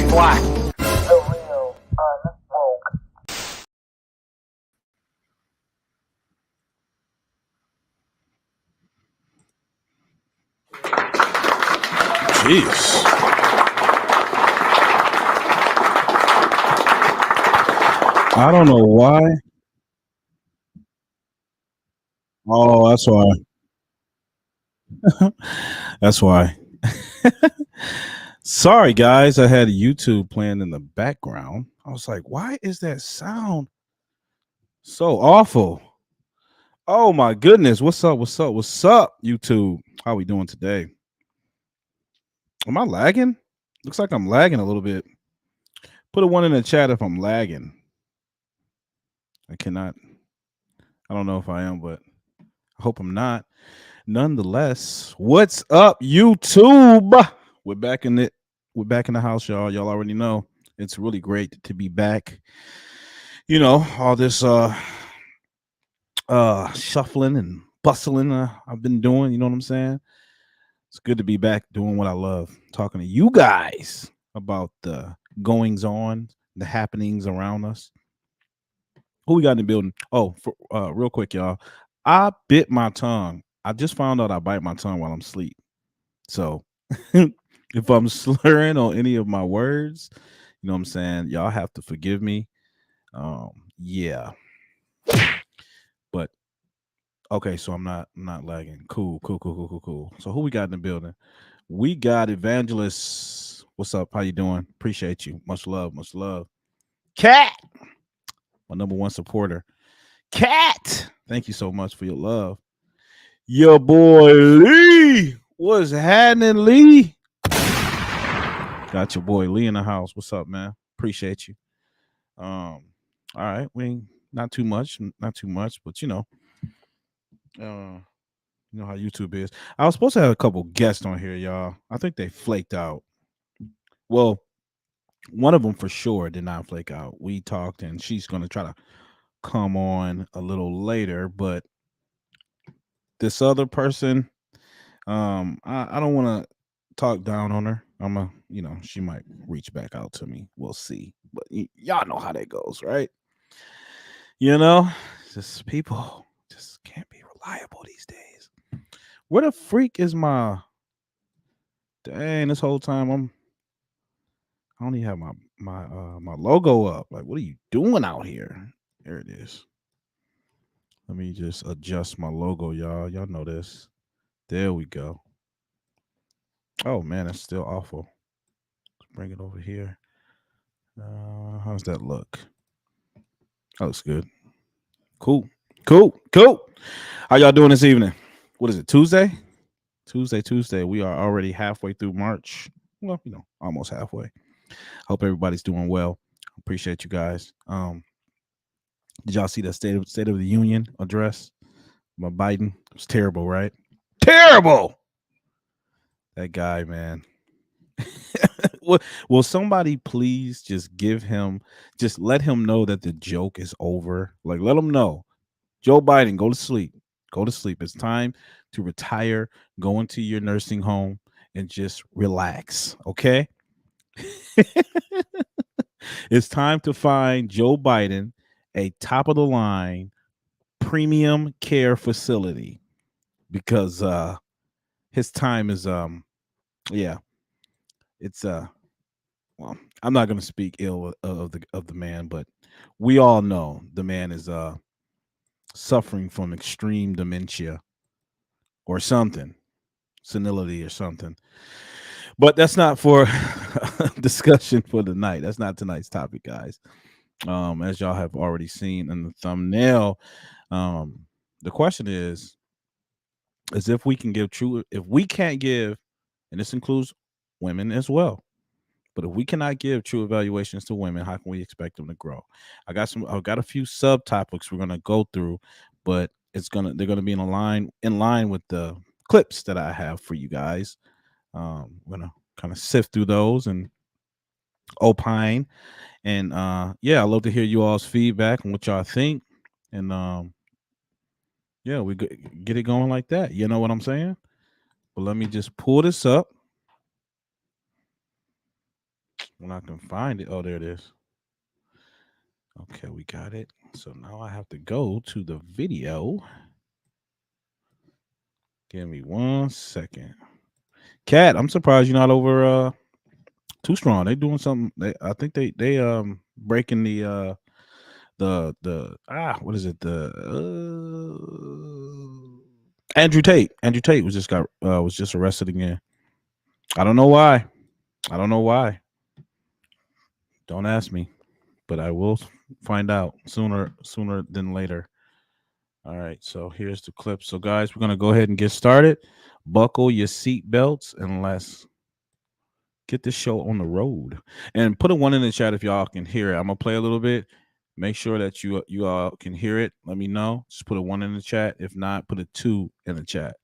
fade black. Jeez. I don't know why. Oh, that's why. That's why. Sorry, guys. I had YouTube playing in the background. I was like, why is that sound so awful? Oh my goodness. What's up? What's up? What's up, YouTube? How we doing today? Am I lagging? Looks like I'm lagging a little bit. Put a one in the chat if I'm lagging. I cannot. I don't know if I am, but I hope I'm not. Nonetheless, what's up, YouTube? We're back in it. We're back in the house, y'all. Y'all already know it's really great to be back. You know, all this shuffling and bustling I've been doing, you know what I'm saying? It's good to be back doing what I love, talking to you guys about the goings on, the happenings around us. Who we got in the building? Oh, real quick, y'all. I bit my tongue. I just found out I bite my tongue while I'm asleep. So if I'm slurring on any of my words, you know what I'm saying? Y'all have to forgive me. Yeah. But okay, so I'm not lagging. Cool. So who we got in the building? We got Evangelist. What's up? How you doing? Appreciate you. Much love. Cat, my number one supporter. Cat, thank you so much for your love. Your boy Lee. What's happening, Lee? Got your boy Lee in the house. What's up, man? Appreciate you. All right, we ain't not too much, but you know how YouTube is. I was supposed to have a couple guests on here, y'all. I think they flaked out. Well, one of them for sure did not flake out. We talked, and she's gonna try to come on a little later, but this other person, I don't want to talk down on her. She might reach back out to me. We'll see. But y'all know how that goes, right? Just people just can't be reliable these days. Where the freak is my dang? This whole time I don't even have my logo up. Like, what are you doing out here? There it is. Let me just adjust my logo, y'all. Y'all know this. There we go. Oh man, that's still awful. Let's bring it over here. How's that look? That looks good. Cool. How y'all doing this evening? What is it? Tuesday. We are already halfway through March. Well, almost halfway. Hope everybody's doing well. Appreciate you guys. Did y'all see the State of the Union address by Biden? It was terrible, right? Terrible. That guy, man. Will somebody please just let him know that the joke is over? Like, let him know. Joe Biden, go to sleep. Go to sleep. It's time to retire, go into your nursing home, and just relax. Okay? It's time to find Joe Biden a top of the line premium care facility because his time is yeah, it's well, I'm not going to speak ill of the man, but we all know the man is suffering from extreme dementia or something, senility or something. But that's not for discussion for tonight. That's not tonight's topic, guys. As y'all have already seen in the thumbnail, the question is if we can't give, and this includes women as well. But if we cannot give true evaluations to women, how can we expect them to grow? I've got a few subtopics we're gonna go through, but they're gonna be in line with the clips that I have for you guys. I'm gonna kind of sift through those and opine. And yeah, I'd love to hear you all's feedback and what y'all think. And yeah, we get it going like that. You know what I'm saying? But let me just pull this up. when I can find it. Oh, there it is. Okay, we got it. So now I have to go to the video. Give me 1 second. Cat, I'm surprised you're not over Too Strong. They doing something. I think they breaking the what is it? The Andrew Tate. Andrew Tate was just arrested again. I don't know why. I don't know why. Don't ask me, but I will find out sooner than later. All right, so here's the clip. So guys, we're gonna go ahead and get started. Buckle your seat belts and let's get this show on the road. And put a one in the chat if y'all can hear it. I'm gonna play a little bit. Make sure that you all can hear it. Let me know. Just put a one in the chat. If not, put a two in the chat.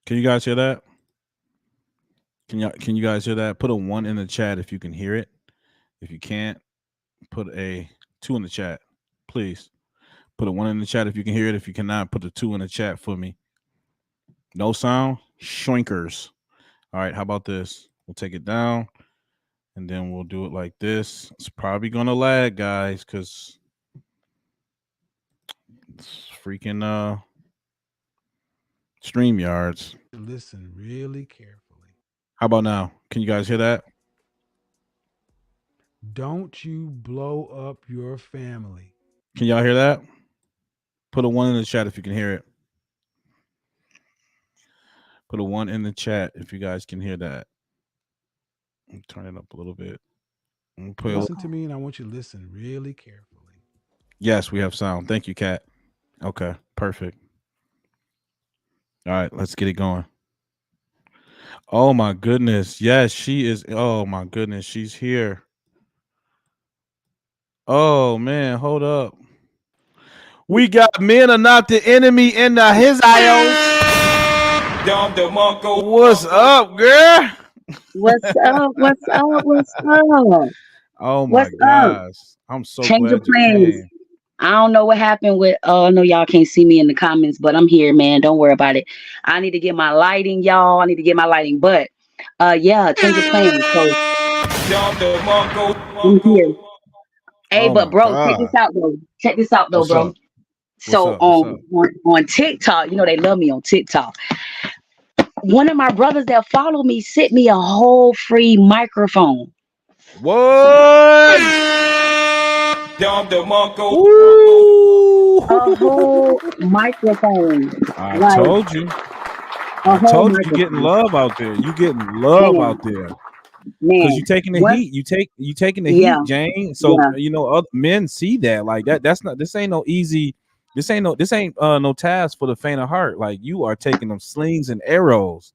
Can you guys hear that? Can you guys hear that? Put a one in the chat if you can hear it. If you can't, put a two in the chat, please. Put a one in the chat if you can hear it. If you cannot, put a two in the chat for me. No sound, shrinkers. All right, how about this? We'll take it down, and then we'll do it like this. It's probably gonna lag, guys, because it's freaking StreamYards. Listen really carefully. How about now? Can you guys hear that? Don't you blow up your family. Can y'all hear that? Put a one in the chat if you can hear it. Put a one in the chat if you guys can hear that. Turn it up a little bit. Listen to me, and I want you to listen really carefully. Yes, we have sound. Thank you, Kat. Okay, perfect. All right, let's get it going. Oh my goodness. Yes, she is. Oh my goodness, she's here. Oh man, hold up. We got Men Are Not the Enemy in the his What's up, girl? What's up? What's up? What's up? Oh my What's up? gosh. I'm so Change of glad you plans. came. I don't know what happened with I know y'all can't see me in the comments, but I'm here, man. Don't worry about it. I need to get my lighting, y'all. I need to get my lighting. But yeah, change of plans. So I'm here. Hey, Oh but my bro, check this god. out though. Check this out though, What's bro. up? What's So up? What's up? on TikTok, you know they love me on TikTok. One of my brothers that follow me sent me a whole free microphone. What? Ooh. A whole microphone. I Like told you. a I whole told you you getting microphone. love out there. You getting love Man, out there. Because you man. taking the Once heat. You taking the yeah, heat, Jane. So yeah, other men see that. Like that's not this ain't no easy. This ain't no task for the faint of heart. Like you are taking them slings and arrows.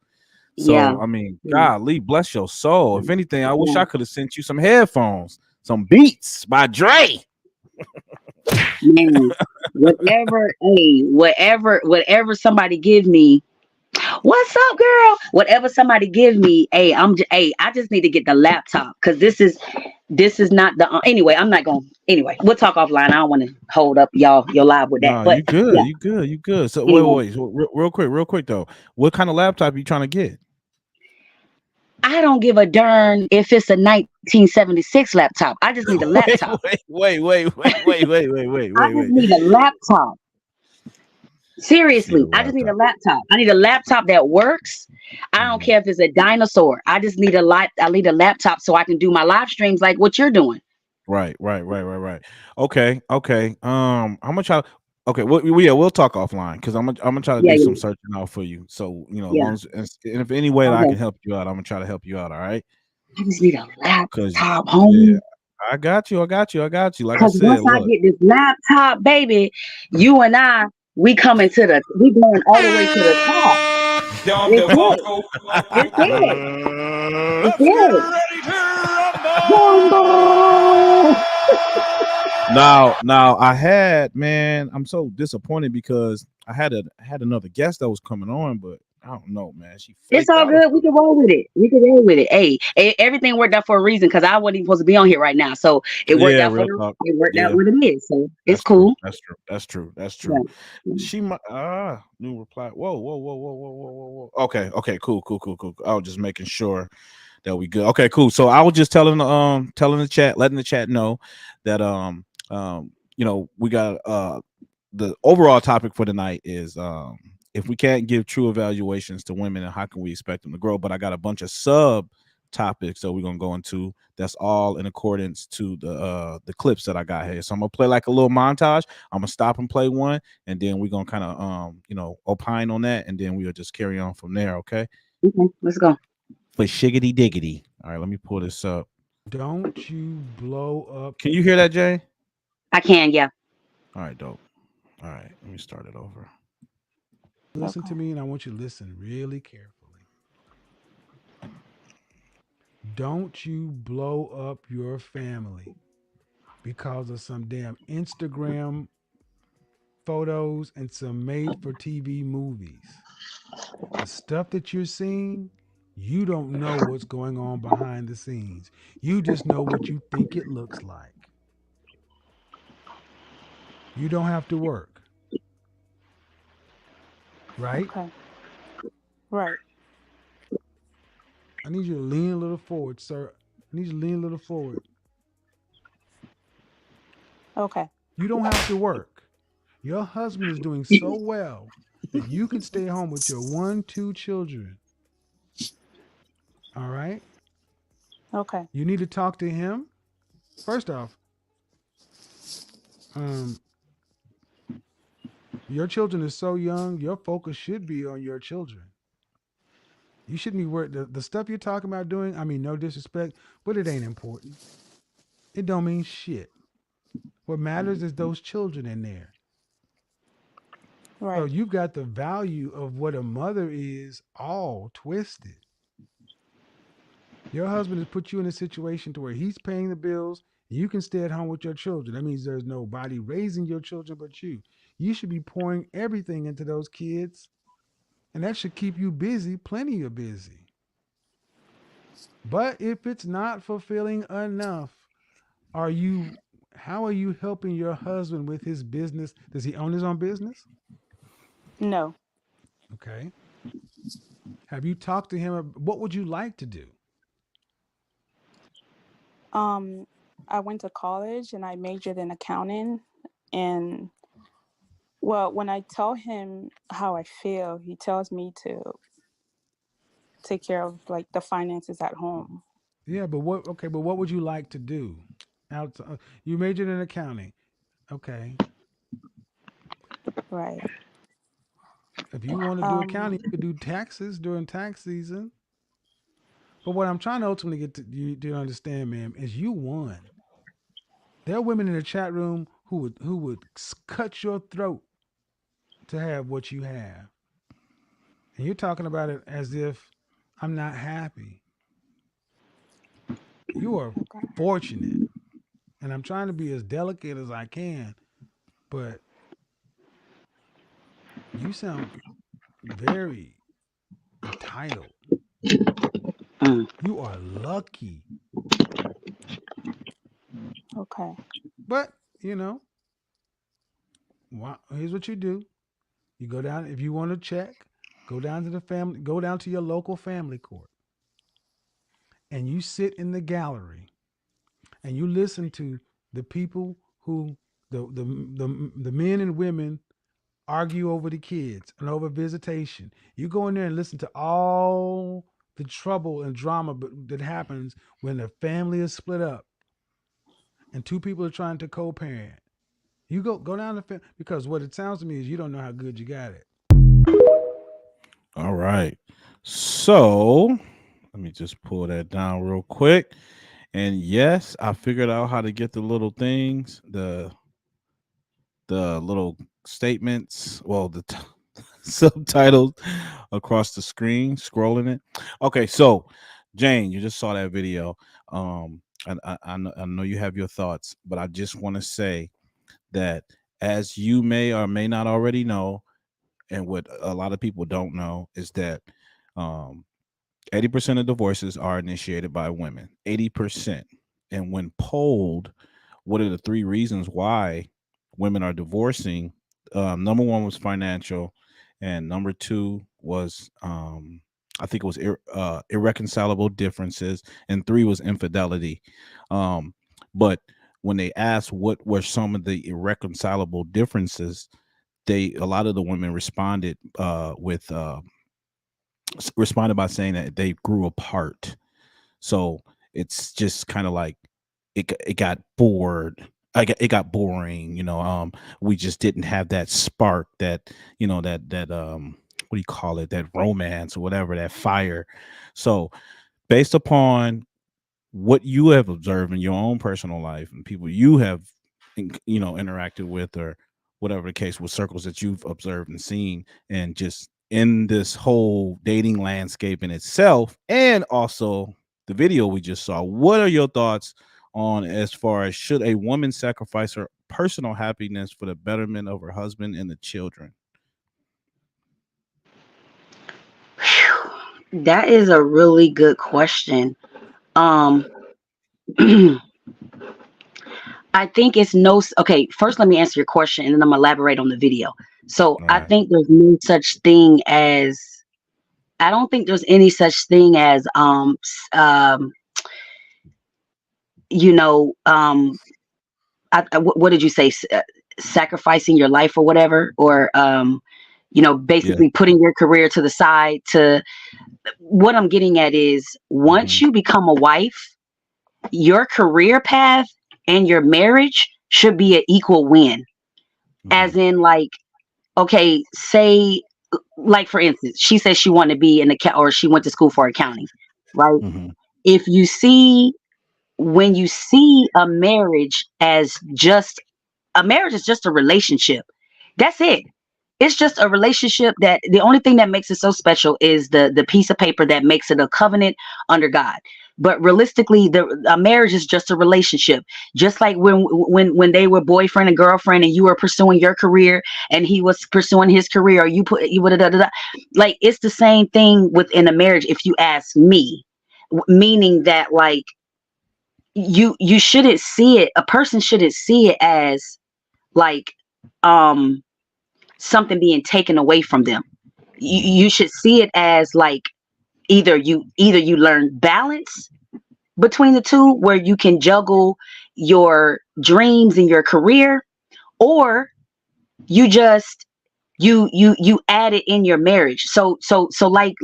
yeah, So I mean, yeah, golly, bless your soul. If anything, I wish yeah. I could have sent you some headphones, some Beats by Dre. Man. Whatever, hey, whatever somebody give me. What's up, girl? Whatever somebody give me, hey, hey, I just need to get the laptop because this is not the anyway. I'm not going. Anyway, we'll talk offline. I don't want to hold up your live with that. Nah, But you good. yeah, You good. You good. So anyway, wait. So, real quick though. What kind of laptop you trying to get? I don't give a darn if it's a 1976 laptop. I just need a wait, laptop. I just wait. need a laptop. Just need a Seriously, I just need a laptop. laptop. I need a laptop that works. I don't Mhm. care if it's a dinosaur. I just need a light. I need a laptop so I can do my live streams like what you're doing. Right. Okay. How much? Okay. We'll talk offline because I'm gonna try to Yeah, do some yeah, searching out for you. So as yeah. long as and if any way that I Okay. can help you out, I'm gonna try to help you out. All right. I just need a Because laptop, yeah, homie. I got you. Like I Cause once said, I look. get this laptop, baby, you and I, we going all the way to the top. It's it. It's it. It's Let's get it. ready to rumble. Jumbo. Now I had man, I'm so disappointed because I had another guest that was coming on, but I don't know, man. She It's flaked all out or good. We something. can roll with it. We can roll with it. Hey, everything worked out for a reason because I wasn't even supposed to be on here right now. So it worked Yeah, out for real talk. it worked out Yeah, what it is. So it's that's true. cool. That's true. That's true. That's Yeah. true. She might new reply. Whoa. Okay, okay, cool. I was just making sure that we good. Okay, cool. So I was just telling the chat, letting the chat know that we got the overall topic for tonight is if we can't give true evaluations to women, and how can we expect them to grow? But I got a bunch of sub topics that we're gonna go into. That's all in accordance to the clips that I got here. So I'm gonna play like a little montage. I'm gonna stop and play one, and then we're gonna kind of opine on that, and then we'll just carry on from there. Okay. Okay, let's go. For shiggity diggity. All right, let me pull this up. Don't you blow up. Can you hear that, Jay? I can, yeah. All right, dope. All right, let me start it over. Listen Okay. to me, and I want you to listen really carefully. Don't you blow up your family because of some damn Instagram photos and some made for TV movies. The stuff that you're seeing, you don't know what's going on behind the scenes. You just know what you think it looks like. You don't have to work, right? Okay. Right. I need you to lean a little forward, sir. I need you to lean a little forward. Okay. You don't have to work. Your husband is doing so well that you can stay home with your 2 children. All right? Okay. You need to talk to him. First off, your children are so young, your focus should be on your children. You shouldn't be worried. The stuff you're talking about doing, I mean, no disrespect, but it ain't important. It don't mean shit. What matters is those children in there. So Right. you've got the value of what a mother is all twisted. Your husband has put you in a situation to where he's paying the bills. You can stay at home with your children. That means there's nobody raising your children but you. You should be pouring everything into those kids, and that should keep you busy, plenty of busy. But if it's not fulfilling enough, how are you helping your husband with his business? Does he own his own business? No. Okay. Have you talked to him? What would you like to do? Um, I went to college and I majored in accounting. And well, when I tell him how I feel, he tells me to take care of like the finances at home. Yeah, but what would you like to do? You majored in accounting. Okay. Right. If you want to do accounting, you could do taxes during tax season. But what I'm trying to ultimately get to you to understand, ma'am, is you won. There are women in the chat room who would cut your throat to have what you have. And you're talking about it as if I'm not happy. You are Okay. fortunate. And I'm trying to be as delicate as I can, but you sound very entitled. Mm. You are lucky. Okay. But, here's what you do. You go down, if you want to check, go down to your local family court. And you sit in the gallery and you listen to the people who the men and women argue over the kids and over visitation. You go in there and listen to all the trouble and drama that happens when a family is split up and 2 people are trying to co-parent. You go down because what it sounds to me is you don't know how good you got it. All right. So let me just pull that down real quick. And yes, I figured out how to get the little things, the little statements, well, the subtitles across the screen, scrolling it. Okay, so Jane, you just saw that video. And I know you have your thoughts, but I just want to say that as you may or may not already know, And what a lot of people don't know is that 80% of divorces are initiated by women. 80%. And when polled, what are the three reasons why women are divorcing? Number one was financial, and number two was I think it was irreconcilable differences, and three was infidelity. But when they asked what were some of the irreconcilable differences, a lot of the women responded responded by saying that they grew apart. So it's just kind of like it got bored. It got boring, we just didn't have that spark, that what do you call it, that romance or whatever, that fire. So based upon what you have observed in your own personal life and people you have interacted with, or whatever the case, with circles that you've observed and seen, and just in this whole dating landscape in itself, and also the video we just saw, what are your thoughts on, as far as, should a woman sacrifice her personal happiness for the betterment of her husband and the children? That is a really good question. Um, I think it's no. Okay, first let me answer your question, and then I'm gonna elaborate on the video. So All I right. think there's no such thing as. I don't think there's any such thing as you know what did you say? Sacrificing your life or whatever, or Yeah. basically putting your career to the side. To what I'm getting at is, once Hmm. you become a wife, your career path and your marriage should be an equal win. As Hmm. in, like, okay, say, like for instance, she says she wanted to be in the or she went to school for accounting, right? Hmm. If you see, when you see a marriage is just a relationship. That's it. It's just a relationship, that the only thing that makes it so special is the piece of paper that makes it a covenant under God. But realistically, a marriage is just a relationship. Just like when they were boyfriend and girlfriend, and you were pursuing your career and he was pursuing his career, or you would have, like, it's the same thing within a marriage, if you ask me. Meaning that, like, you shouldn't see it. A person shouldn't see it as, like, um something being taken away from them. You should see it as, like, either you learn balance between the two, where you can juggle your dreams and your career, or you just you add it in your marriage. So like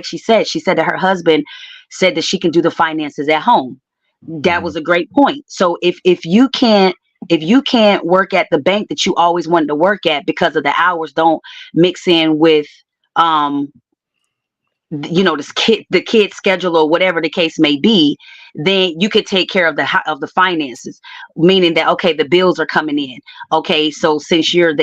she said that her husband said that she can do the finances at home. That Hmm. was a great point. So if you can't work at the bank that you always wanted to work at, because of the hours don't mix in with um the kid schedule, or whatever the case may be, then you could take care of the finances. Meaning that, okay, the bills are coming in. Okay, so since you're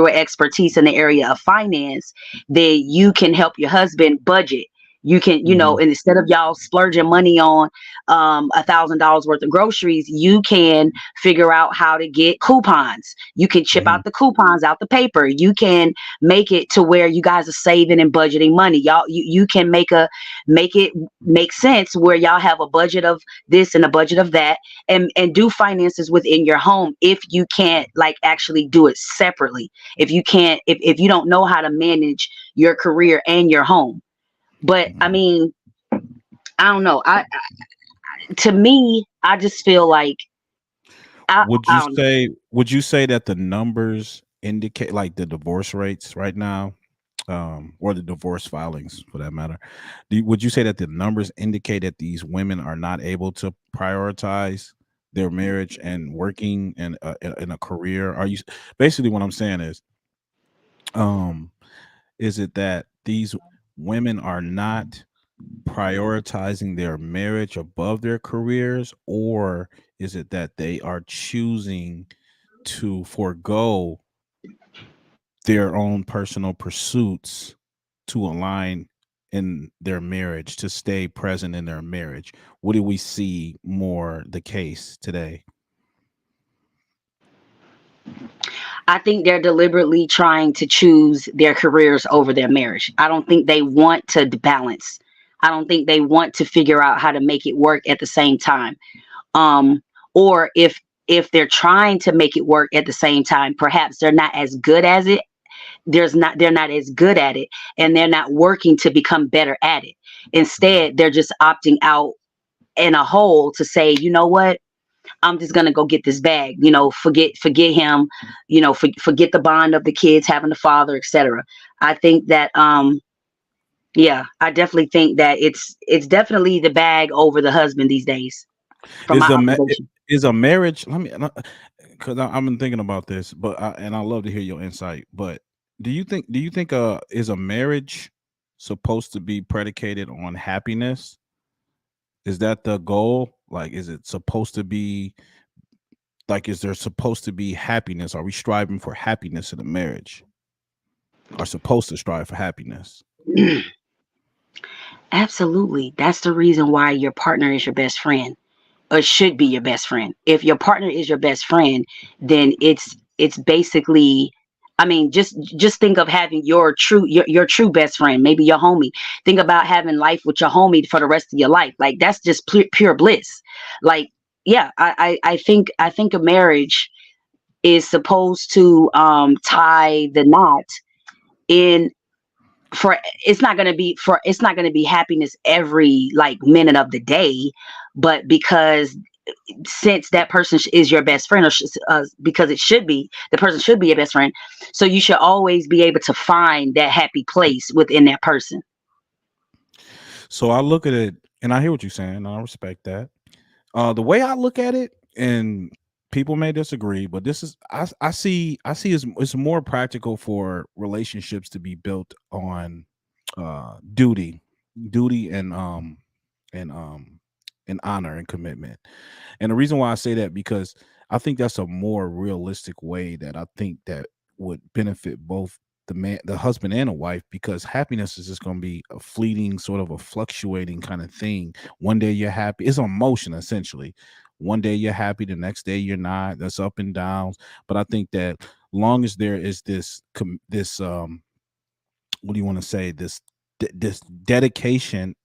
expertise in the area of finance, then you can help your husband budget. You can, Hmm. and instead of y'all splurging money on $1,000 worth of groceries, you can figure out how to get coupons. You can chip Hmm. out the coupons out the paper. You can make it to where you guys are saving and budgeting money. Y'all, you can make it make sense, where y'all have a budget of this and a budget of that, and do finances within your home. If you can't, like, actually do it separately, if you don't know how to manage your career and your home. But I Hmm. mean, I don't know. To me, I just feel like Would I you don't know. say would you say that the numbers indicate, like, the divorce rates right now, or the divorce filings for that matter? Would you say that the numbers indicate that these women are not able to prioritize their marriage and working in a career? Are you basically, what I'm saying um is it that these women are not prioritizing their marriage above their careers, or is it that they are choosing to forego their own personal pursuits to align in their marriage, to stay present in their marriage? What do we see more the case today? I think they're deliberately trying to choose their careers over their marriage. I don't think they want to balance. I don't think they want to figure out how to make it work at the same time. Um, or if they're trying to make it work at the same time, perhaps they're not as good as it. They're not as good at it, and they're not working to become better at it. Instead, they're just opting out in a whole to say, you know what, I'm just gonna go get this bag. Forget him. Forget the bond of the kids having the father, etc. I think that yeah, I definitely think that it's definitely the bag over the husband these days, from my Is a observation. is a marriage? Let me, because I've been thinking about this, and I love to hear your insight. But do you think is a marriage supposed to be predicated on happiness? Is that the goal? Like, is it supposed to be like? Is there supposed to be happiness? Are we striving for happiness in a marriage? Are supposed to strive for happiness? Absolutely, that's the reason why your partner is your best friend, or should be your best friend. If your partner is your best friend, then it's basically, I mean, just think of having your true best friend, maybe your homie. Think about having life with your homie for the rest of your life. Like, that's just pure bliss. Like, yeah, I think a marriage is supposed to tie the knot in, for it's not going to be happiness every like minute of the day, but because since that person is your best friend, or because it should be, the person should be your best friend, so you should always be able to find that happy place within that person. So I look at it, and I hear what you're saying, and I respect that. The way I look at it, and people may disagree, but this is I see it's more practical for relationships to be built on duty, duty and and honor and commitment. And the reason why I say that, because I think that's a more realistic way that I think that would benefit both the husband and a wife, because happiness is just going to be a fleeting, sort of a fluctuating kind of thing. One day you're happy. It's emotion essentially. One day you're happy, the next day you're not. That's up and downs. But I think that long as there is this what do you want to say, this dedication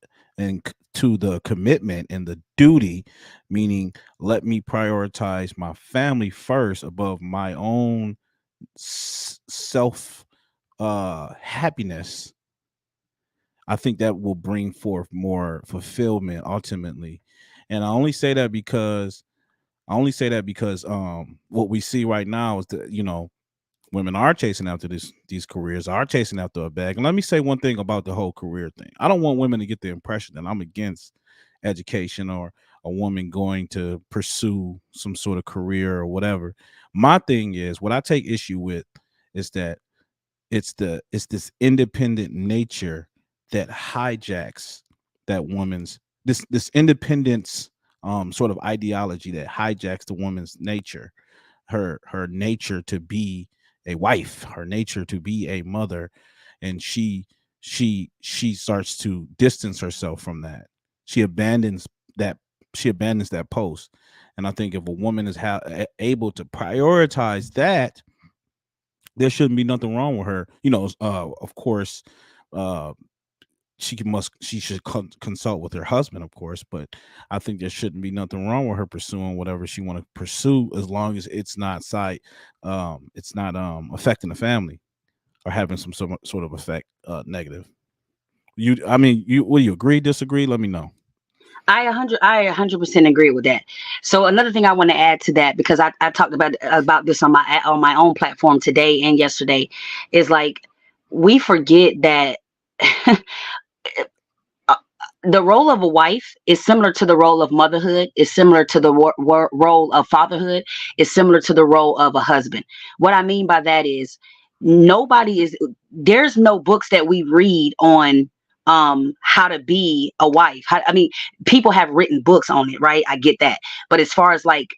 to the commitment and the duty, meaning let me prioritize my family first above my own self happiness. I think that will bring forth more fulfillment ultimately. And I only say that because what we see right now is that, women are chasing after these careers, are chasing after a bag. And let me say one thing about the whole career thing. I don't want women to get the impression that I'm against education, or a woman going to pursue some sort of career or whatever. My thing is, what I take issue with is that it's this independent nature that hijacks that woman's this independence, sort of ideology that hijacks the woman's nature, her nature to be a wife, her nature to be a mother, and she starts to distance herself from that. She abandons that she abandons that post. And I think if a woman is able to prioritize that, there shouldn't be nothing wrong with her. Of course, uh, she should consult with her husband, of course, but I think there shouldn't be nothing wrong with her pursuing whatever she want to pursue, as long as it's not affecting the family, or having some sort of effect, negative. Will you agree, disagree? Let me know. I 100% agree with that. So another thing I want to add to that, because I talked about this on my own platform today and yesterday, is like, we forget that uh, the role of a wife is similar to the role of motherhood, is similar to the role of fatherhood, is similar to the role of a husband. What I mean by that is, nobody is there's no books that we read on how to be a wife. I mean, people have written books on it, right? I get that. But as far as like,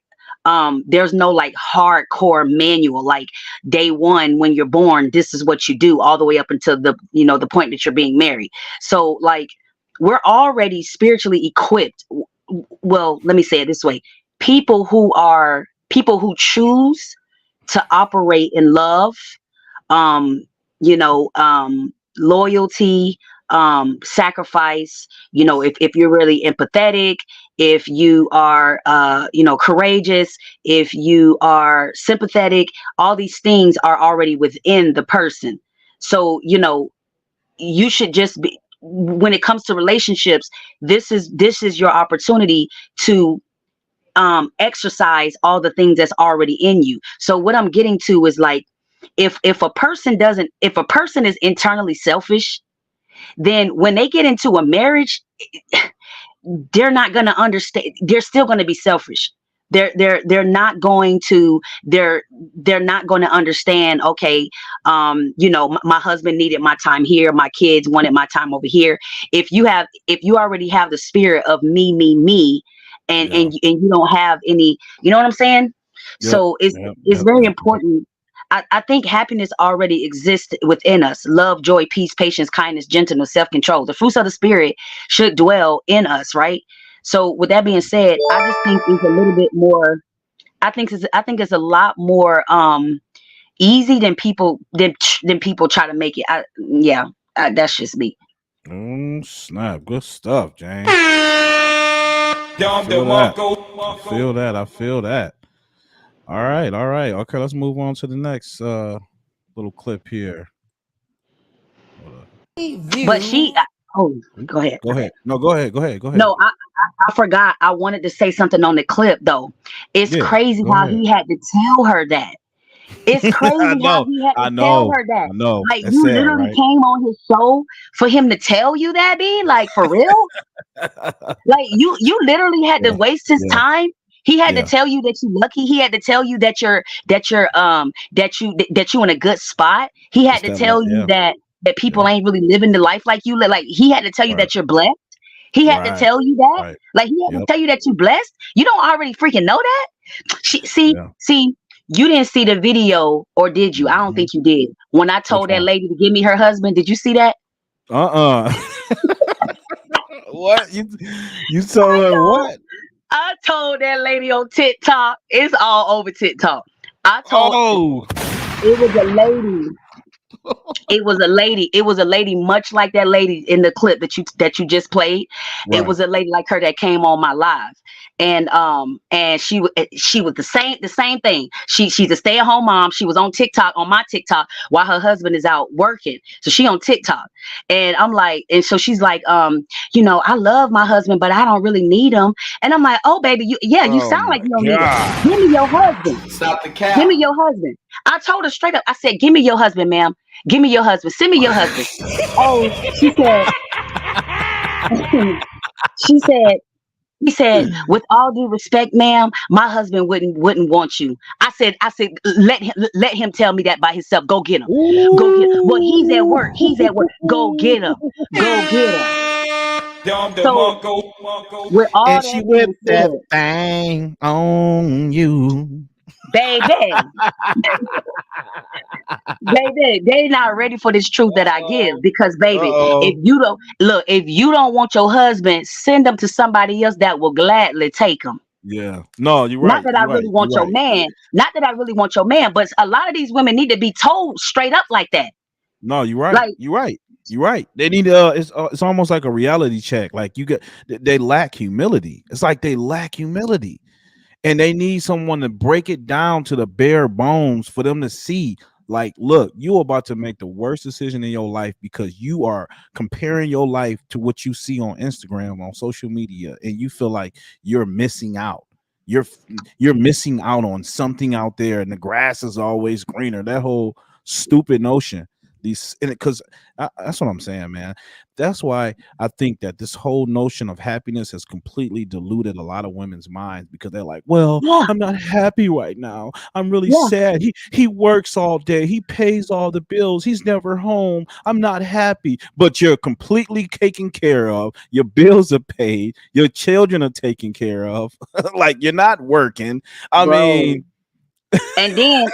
there's no like hardcore manual, like day one when you're born, this is what you do, all the way up until the point that you're being married. So like, we're already spiritually equipped. Well, let me say it this way: people who choose to operate in love, um, loyalty, sacrifice. If you're really empathetic, if you are, courageous, if you are sympathetic, all these things are already within the person. So, you should just be, when it comes to relationships, this is your opportunity to exercise all the things that's already in you. So what I'm getting to is like, if a person is internally selfish, then when they get into a marriage, they're not going to understand. They're still going to be selfish. They're not going to they're not going to understand. Okay, my husband needed my time here. My kids wanted my time over here. If you already have the spirit of me, and Yeah. and you don't have any, you know what I'm saying? Yep. So it's Yep. very important. I think happiness already exists within us. Love, joy, peace, patience, kindness, gentleness, self-control. The fruits of the spirit should dwell in us, right? So with that being said, I just think it's a little bit more, I think it's a lot more easy than people try to make it. That's just me. Snap. Good stuff, James. I feel that. All right. Okay, let's move on to the next little clip here. Hold up. But go ahead. Go ahead. No, go ahead. No, I forgot. I wanted to say something on the clip though. It's Yeah, crazy go how ahead. he had to tell her that. It's crazy I how know. he had I to tell know. her that. I know. Like, That's you sad, literally right? came on his show for him to tell you that, B? Like, for real? Like, you literally had to Yeah. waste his Yeah. time. He had to Yeah. tell you that you're lucky. He had to tell you that you in a good spot. He had It's to that tell you yeah. that people Yeah. ain't really living the life like you live. Like, he had to tell you Right. that you're blessed. He had to Right. tell you that. Right. Like, he had to Yep. tell you that you're blessed. You don't already freaking know that? Yeah. See, you didn't see the video, or did you? I don't Mhm. think you did. When I Which told that one? lady to give me her husband, did you see that? What? You told her what? I told that lady on TikTok. It's all over TikTok. I told Oh. it was a lady. It was a lady. It was a lady much like that lady in the clip that you just played. It Right. was a lady like her that came on my live. And she was the same thing. She's a stay-at-home mom. She was on TikTok, on my TikTok, while her husband is out working. So she on TikTok. And I'm like, and so she's like, I love my husband, but I don't really need him. And I'm like, oh baby, you Oh sound like my you don't need him. God. Give me your husband. Stop the Give cap. me your husband. I told her straight up. I said, give me your husband, ma'am. Give me your husband. Send me your husband. Oh, she said, he said, with all due respect, ma'am, my husband wouldn't want you. I said, let him tell me that by himself. Go get him. Go get him. Well, he's at work. Go get him. Go get him. So with all And she that whipped being that said, thing on you. baby, they not ready for this truth that I give, because baby, Uh-oh. if you don't want your husband, send them to somebody else that will gladly take him. Yeah. No, you're Not right. that I You're right. really want You're your right. man. Not that I really want your man, but a lot of these women need to be told straight up like that. No, you're right. Like, You're right. You're right. They need it's almost like a reality check. Like they lack humility. It's like they lack humility. And they need someone to break it down to the bare bones for them to see, like, look, you're about to make the worst decision in your life because you are comparing your life to what you see on Instagram, on social media, and you feel like you're missing out. You're missing out on something out there, and the grass is always greener. That whole stupid notion. Because that's what I'm saying, man. That's why I think that this whole notion of happiness has completely diluted a lot of women's minds, because they're like, well, yeah, I'm not happy right now. I'm really yeah. sad. He works all day. He pays all the bills. He's never home. I'm not happy. But you're completely taken care of. Your bills are paid. Your children are taken care of. Like, you're not working. I Bro. mean, And then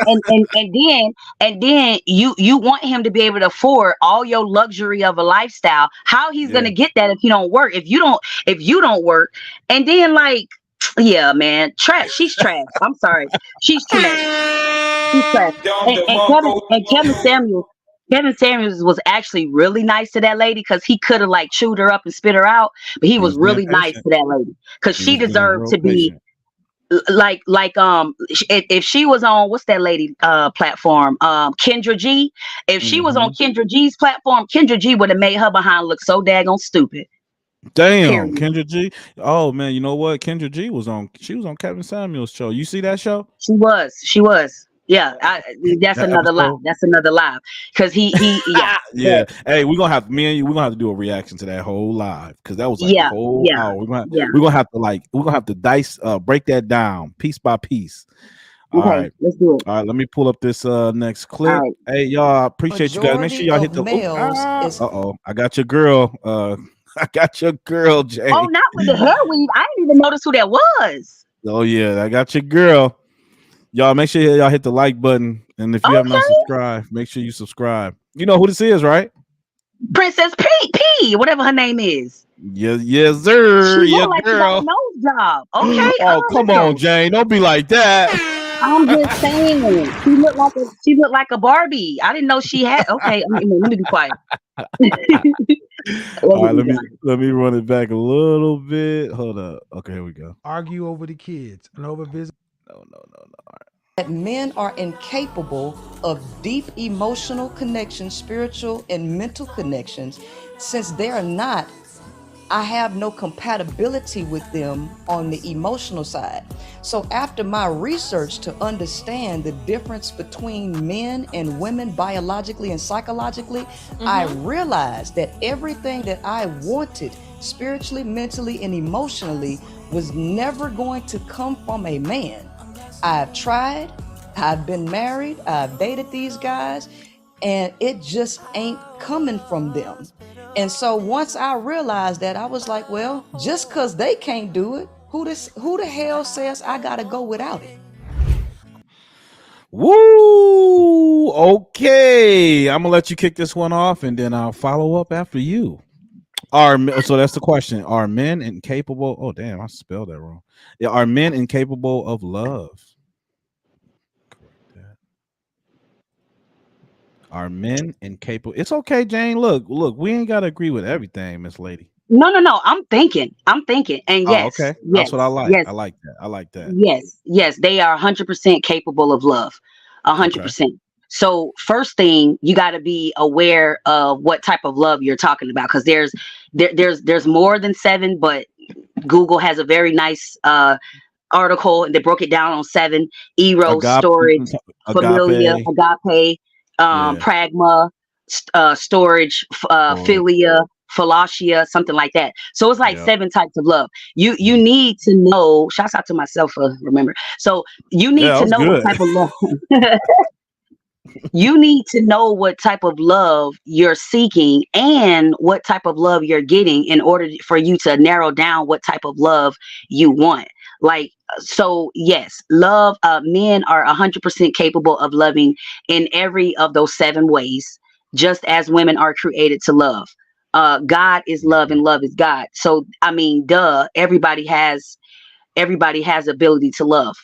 and then you want him to be able to afford all your luxury of a lifestyle. How he's yeah. gonna get that if he don't work? If you don't work? And then, like, yeah, man, trash. She's trash. I'm sorry, she's trash. He's trash. Kevin Samuels was actually really nice to that lady because he could have like chewed her up and spit her out, but he He was was being really nice patient. to that lady because He she was being deserved real to be patient. if she was on what's that lady platform, Kendra G. If she was on Kendra G's platform, Kendra G would have made her behind look so daggone stupid. Damn, Period. Kendra G. Oh man, you know what? Kendra G was on. She was on Kevin Samuel's show. You see that show? She was. Yeah, that's That another lie. episode? That's another lie. Because yeah. Yeah. Hey, we're gonna have me and you. We're gonna have to do a reaction to that whole live because that was like a Yeah, whole yeah, hour. yeah. We're gonna have to dice, break that down piece by piece. All Okay, right. let's do it. All right, let me pull up this next clip. All right. Hey, y'all, appreciate you guys. Make sure Majority y'all hit of the. males is I got your girl. I got your girl, Jay. Oh, not with the hair weave. I didn't even notice who that was. Oh yeah, I got your girl. Y'all make sure y'all hit the like button, and if you have not Okay. subscribed, make sure you subscribe. You know who this is, right? Princess P, whatever her name is. Yes, sir. She Yeah, look like she got girl. a nose job. Okay. Oh, come let's on, go. Jane. Don't be like that. I'm just saying. She looked like a Barbie. I didn't know she had. Okay, let me be quiet. All right, let me run it back a little bit. Hold up. Okay, here we go. Argue over the kids and over business. No. that men are incapable of deep emotional connections, spiritual and mental connections, since they are not. I have no compatibility with them on the emotional side. So after my research to understand the difference between men and women biologically and psychologically, I realized that everything that I wanted spiritually, mentally, and emotionally was never going to come from a man. I've tried, I've been married, I've dated these guys, and it just ain't coming from them. And so once I realized that, I was like, well, just because they can't do it, who the hell says I gotta go without it? Woo! Okay, I'm gonna let you kick this one off, and then I'll follow up after you. So that's the question: are men incapable? Oh, damn, I spelled that wrong. Yeah, are men incapable of love? Correct that. Are men incapable? It's okay, Jane. Look, we ain't gotta agree with everything, Miss Lady. No. I'm thinking. And yes. Okay. Yes. That's what I like. Yes. I like that. Yes. They are 100% capable of love. 100%. So first thing, you got to be aware of what type of love you're talking about, because there's more than 7, but Google has a very nice article and they broke it down on 7: eros, storage, familia, agape, pragma, storage, philia, philosia, something like that. So it's like 7 types of love. You need to know. Shouts out to myself for remember. So you need to know what type of love. You need to know what type of love you're seeking and what type of love you're getting in order for you to narrow down what type of love you want. Like, so yes, love, men are 100% capable of loving in every of those 7 ways, just as women are created to love. God is love and love is God. So, I mean, everybody has ability to love.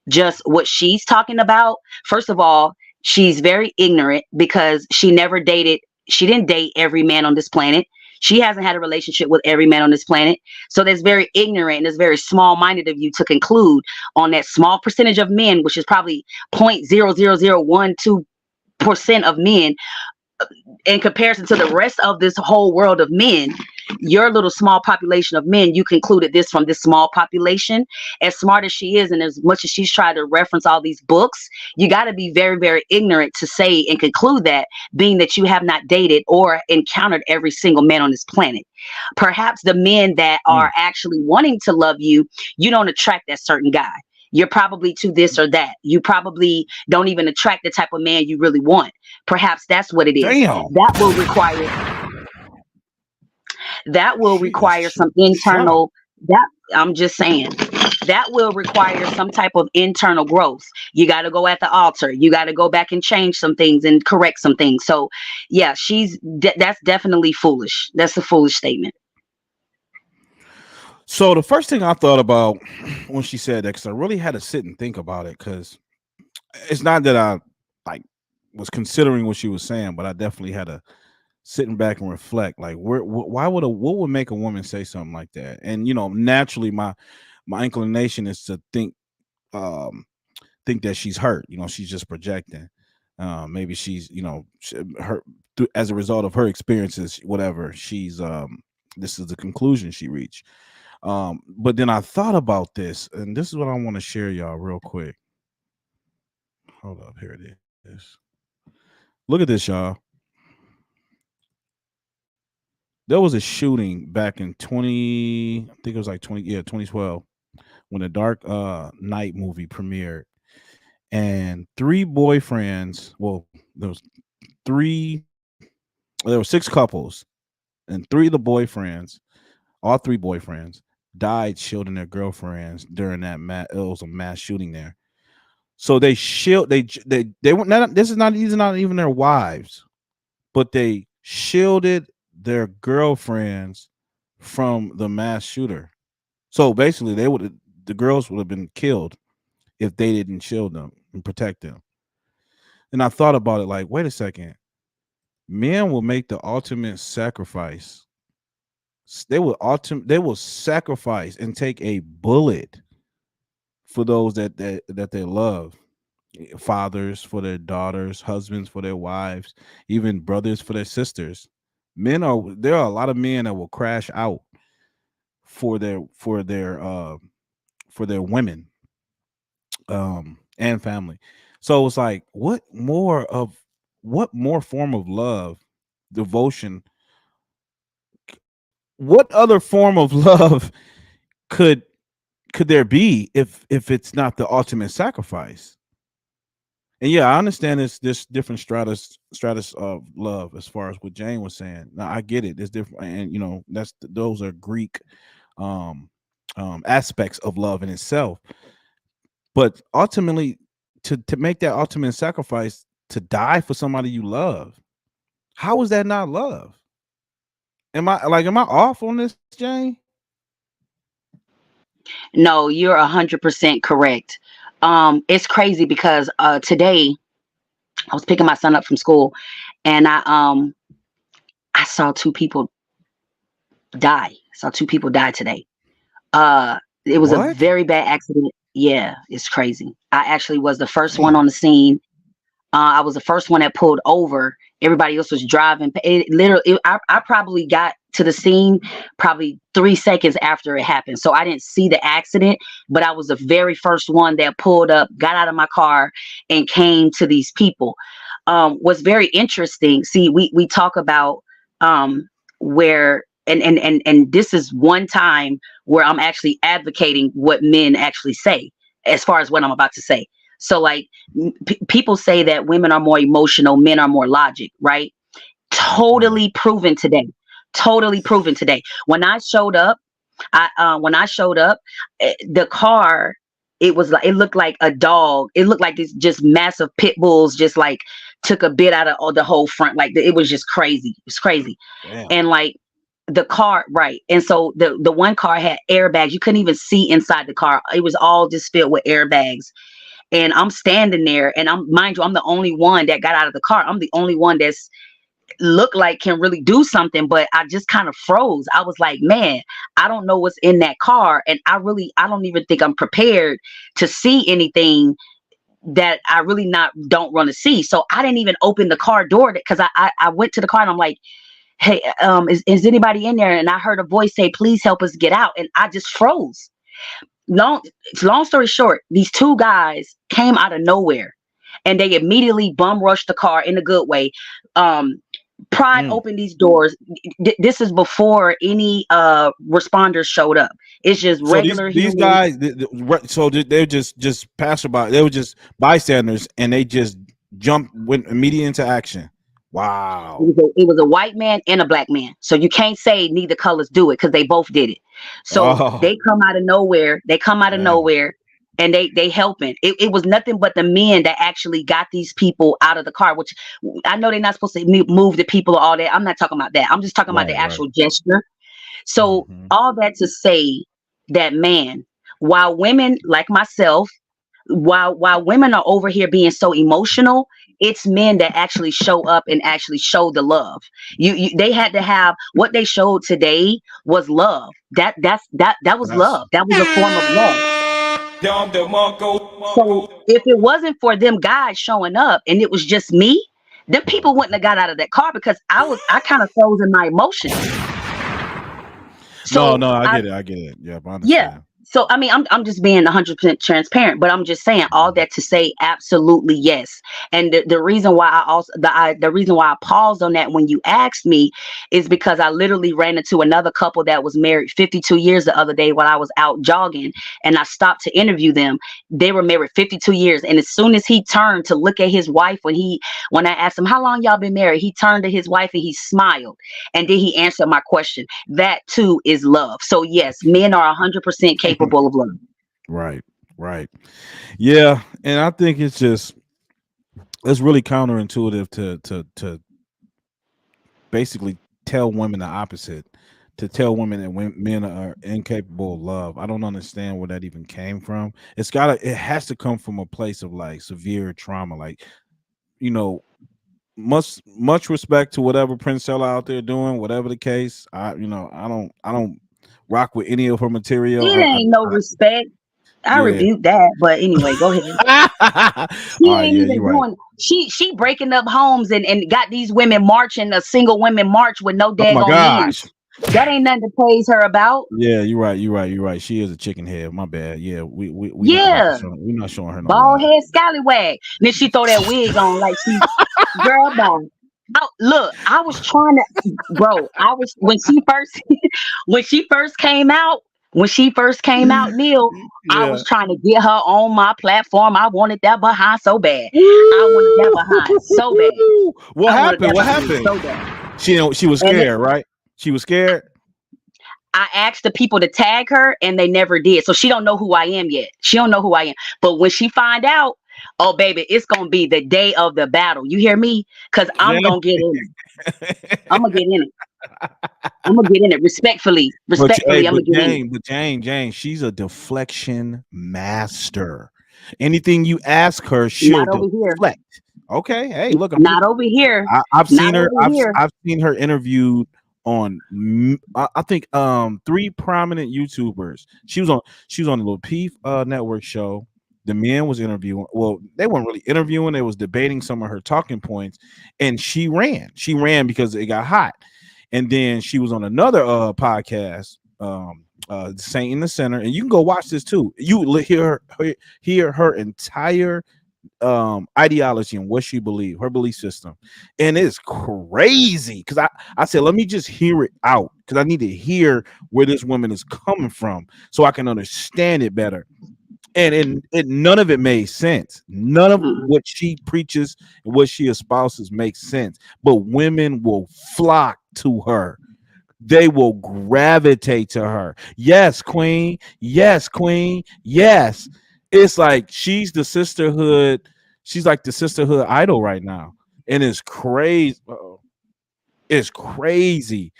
Just what she's talking about, first of all, she's very ignorant because she didn't date every man on this planet. She hasn't had a relationship with every man on this planet. So that's very ignorant and it's very small-minded of you to conclude on that small percentage of men, which is probably 0.00012% of men, in comparison to the rest of this whole world of men. Your little small population of men, you concluded this from this small population. As smart as she is, and as much as she's tried to reference all these books, you got to be very, very ignorant to say and conclude that, being that you have not dated or encountered every single man on this planet. Perhaps the men that are actually wanting to love you, you don't attract that certain guy. You're probably to this or that. You probably don't even attract the type of man you really want. Perhaps that's what it is. Damn. That will require some internal, I'm just saying, that will require some type of internal growth. You got to go at the altar. You got to go back and change some things and correct some things. So yeah, that's definitely foolish. That's a foolish statement. So the first thing I thought about when she said that, because I really had to sit and think about it, because it's not that I like was considering what she was saying, but I definitely had to sitting back and reflect. Like, why would what would make a woman say something like that? And naturally, my inclination is to um, think that she's hurt. She's just projecting. Maybe she's her as a result of her experiences, whatever. This is the conclusion she reached. But then I thought about this, and this is what I want to share y'all real quick. Hold up, here it is. Look at this, y'all. There was a shooting back in 2012, when the Dark Knight movie premiered, and three boyfriends. Well, there were six couples, and all three boyfriends died shielding their girlfriends during that it was a mass shooting there. So they were not. These are not even their wives, but they shielded their girlfriends from the mass shooter. So basically, the girls would have been killed if they didn't shield them and protect them. And I thought about it like, wait a second. Men will make the ultimate sacrifice. They will sacrifice and take a bullet for those that they love. Fathers for their daughters, husbands for their wives, even brothers for their sisters. There are a lot of men that will crash out for their women and family. So it's like, what more form of love, devotion, what other form of love could there be if it's not the ultimate sacrifice? And yeah, I understand this different stratus of love, as far as what Jane was saying. Now I get it. It's different, and those are Greek aspects of love in itself. But ultimately, to make that ultimate sacrifice, to die for somebody you love, how is that not love? Am I off on this, Jane? No, you're 100% correct. It's crazy because today I was picking my son up from school, and I saw two people die. Saw two people die today. It was a What? very bad accident. Yeah, it's crazy. I actually was the first one on the scene. I was the first one that pulled over. Everybody else was driving. I probably got to the scene probably 3 seconds after it happened. So I didn't see the accident, but I was the very first one that pulled up, got out of my car, and came to these people. What's very interesting, see, we talk about where and this is one time where I'm actually advocating what men actually say as far as what I'm about to say. So like people say that women are more emotional, men are more logic, right? Totally proven today. Totally proven today. When I showed up, the car, it looked like a dog. It looked like this just massive pit bulls just like took a bit out of the whole front. Like it was just crazy. It was crazy. Damn. And like the car, right? And so the one car had airbags. You couldn't even see inside the car. It was all just filled with airbags. And I'm standing there, and mind you, I'm the only one that got out of the car. I'm the only one that's looked like can really do something, but I just kind of froze. I was like, man, I don't know what's in that car. And I don't even think I'm prepared to see anything that I really don't want to see. So I didn't even open the car door because I went to the car and I'm like, hey, is anybody in there? And I heard a voice say, please help us get out. And I just froze. Long story short, these two guys came out of nowhere and they immediately bum rushed the car in a good way. Pride opened these doors. This is before any responders showed up. It's just regular. These guys, so they're just passerby. They were just bystanders, and they just went immediately into action. Wow. It was a white man and a black man. So you can't say neither colors do it because they both did it. So they come out of nowhere. And they helping. It was nothing but the men that actually got these people out of the car, which I know they're not supposed to move the people or all that. I'm not talking about that. I'm just talking about the actual gesture. So all that to say that, man, while women like myself, while women are over here being so emotional, it's men that actually show up and actually show the love. They had to have what they showed today was love. That was That's love. That was a form of love. So if it wasn't for them guys showing up and it was just me, then people wouldn't have got out of that car because I kind of froze in my emotions. So no, I get it. Yeah, I understand. yeah. So I mean, I'm just being 100% transparent, but I'm just saying all that to say absolutely yes. And the reason why the reason why I paused on that when you asked me is because I literally ran into another couple that was married 52 years the other day while I was out jogging, and I stopped to interview them. They were married 52 years, and as soon as he turned to look at his wife when I asked him how long y'all been married, he turned to his wife and he smiled, and then he answered my question. That too is love. So yes, men are 100% capable of love. Right. Yeah, and I think it's really counterintuitive to basically tell women the opposite, to tell women that men are incapable of love. I don't understand where that even came from. It has to come from a place of like severe trauma. Like, much respect to whatever Princella out there doing, whatever the case. I don't rock with any of her material. It ain't no respect. I Yeah. rebuke that. But anyway, go ahead. She All right, ain't yeah, even you're right. doing. She breaking up homes and got these women marching a single women march with no Oh my daggone men. gosh. That ain't nothing to praise her about. Yeah, you're right. She is a chicken head. My bad. Yeah, we Yeah, we're not showing her no bald love. head scallywag. Then she throw that wig on like she girl bye. Look, I was trying to, bro. I was when she first came out. When she first came out, Neil, I Yeah. was trying to get her on my platform. I wanted that behind so bad. I wanted that behind so bad. What I wanted happened? that What behind happened? so bad. She was And scared, right? She was scared. I asked the people to tag her, and they never did. So she don't know who I am yet. She don't know who I am. But when she find out, oh baby, it's gonna be the day of the battle. You hear me? Cause I'm Jane. gonna get in it. I'm gonna get in it. I'm gonna get in it respectfully. Respectfully, I'm gonna get in it. Jane, she's a deflection master. Anything you ask her, she'll Not over here. deflect. Okay, hey, look, Not over here. I've Not seen her. over here. I've seen her interviewed on I think 3 prominent YouTubers. She was on the Lil Peep network show. The men was interviewing. Well, they weren't really interviewing. They was debating some of her talking points, and she ran. She ran because it got hot. And then she was on another podcast, Saint in the Center, and you can go watch this too. You hear her entire ideology and what she believed, her belief system, and it's crazy. Because I said, let me just hear it out, because I need to hear where this woman is coming from so I can understand it better. And none of it made sense. None of what she preaches and what she espouses makes sense. But women will flock to her. They will gravitate to her. Yes, queen. Yes, queen. Yes. It's like she's the sisterhood. She's like the sisterhood idol right now. And it's crazy. It's crazy.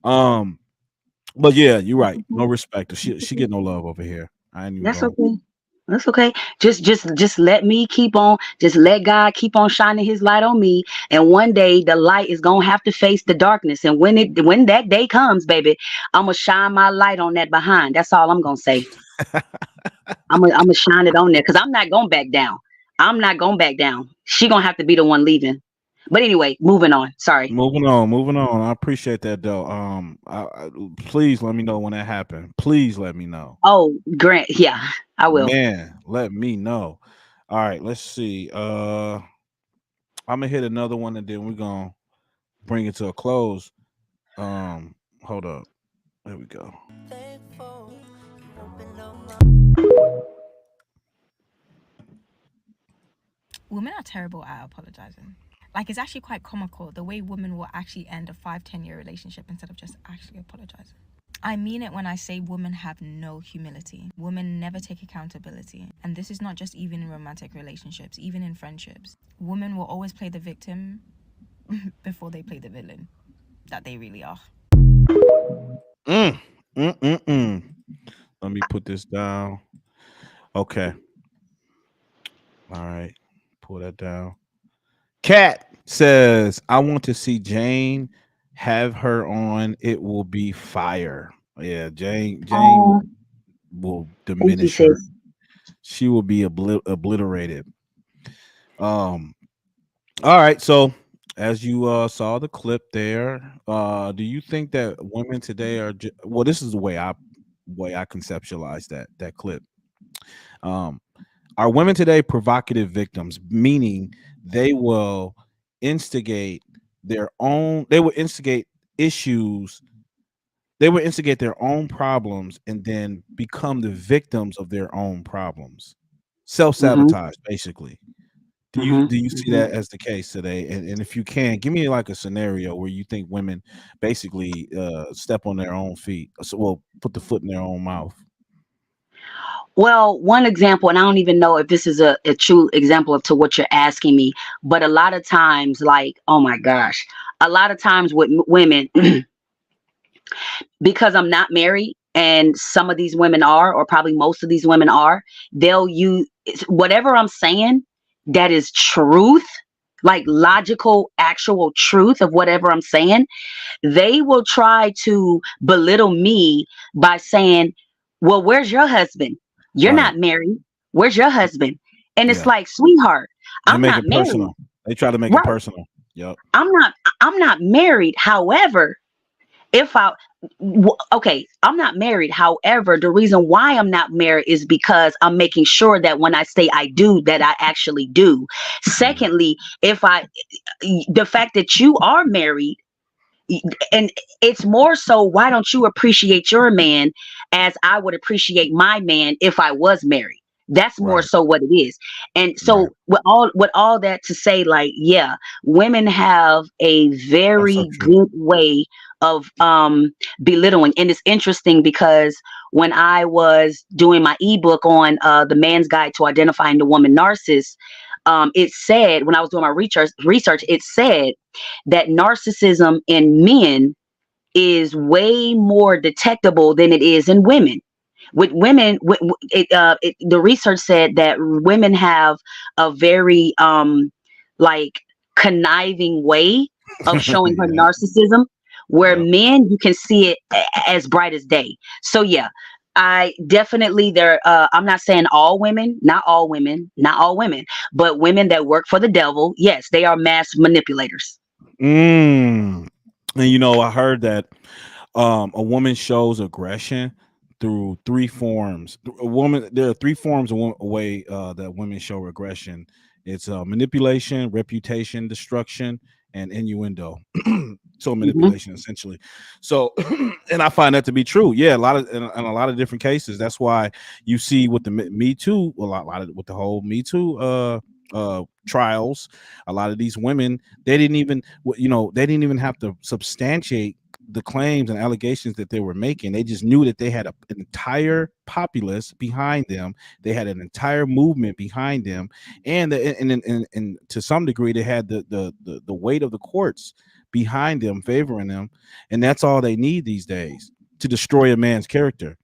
But yeah, you're right. No respect. She get no love over here. I ain't even That's going. okay. That's okay. Just let me keep on. Just let God keep on shining His light on me. And one day the light is gonna have to face the darkness. And when that day comes, baby, I'm gonna shine my light on that behind. That's all I'm gonna say. I'm gonna shine it on there because I'm not gonna back down. I'm not gonna back down. She gonna have to be the one leaving. But anyway, moving on. Sorry. Moving on. I appreciate that though. Please let me know when that happened. Please let me know. Oh, Grant. Yeah, I will. Man, let me know. All right, let's see. I'm gonna hit another one and then we're gonna bring it to a close. Hold up. There we go. Women are terrible at apologizing. Like, it's actually quite comical the way women will actually end a 5-10 year relationship instead of just actually apologizing. I mean it when I say women have no humility. Women never take accountability. And this is not just even in romantic relationships, even in friendships. Women will always play the victim before they play the villain that they really are. Let me put this down. Okay. All right, pull that down. Cat says, "I want to see Jane. Have her on. It will be fire." Yeah, Jane. Jane Oh, will thank you, diminish her. sis. She will be obliterated. Um. All right. So, as you saw the clip there, do you think that women today are? Well, this is the way I conceptualize that clip. Um, are women today provocative victims, meaning they will instigate they will instigate issues, they will instigate their own problems and then become the victims of their own problems. Mm-hmm. Self-sabotage, basically. Mm-hmm. Do you see Mm-hmm. that as the case today? And if you can, give me like a scenario where you think women basically step on their own feet. So well, put the foot in their own mouth. Well, one example, and I don't even know if this is a true example of to what you're asking me, but a lot of times, like, oh my gosh, a lot of times with women, because I'm not married, and some of these women are, or probably most of these women are, they'll use whatever I'm saying that is truth, like logical, actual truth of whatever I'm saying. They will try to belittle me by saying, well, where's your husband? You're Right. not married. Where's your husband? And it's Yeah. like, sweetheart, They I'm make not it married. personal. They try to make it Right. personal. Yep. I'm not married. However, if I okay, I'm not married. However, the reason why I'm not married is because I'm making sure that when I say I do, that I actually do. Mhm. Secondly, if I the fact that you are married, and it's more so, why don't you appreciate your man as I would appreciate my man if I was married? That's more Right. so what it is. And Right. so with all that to say, like, yeah, women have a That's so very true. good way of belittling. And it's interesting because when I was doing my ebook on the man's guide to identifying the woman narcissist, it said, when I was doing my research, it said that narcissism in men is way more detectable than it is in women. With women, the research said that women have a very like conniving way of showing her Yeah. narcissism, where Yep. men, you can see it as bright as day. So yeah, I definitely I'm not saying all women, not all women, but women that work for the devil, yes, they are mass manipulators. Mm. And I heard that a woman shows aggression through three forms. There are three forms of way that women show aggression. It's manipulation, reputation, destruction, and innuendo. So Hmm. manipulation, essentially. So, and I find that to be true. Yeah, a lot of in a lot of different cases. That's why you see with the Me Too, a lot of with the whole Me Too trials. A lot of these women, they didn't even have to substantiate the claims and allegations that they were making. They just knew that they had an entire populace behind them. They had an entire movement behind them, and to some degree, they had the weight of the courts behind them, favoring them, and that's all they need these days to destroy a man's character.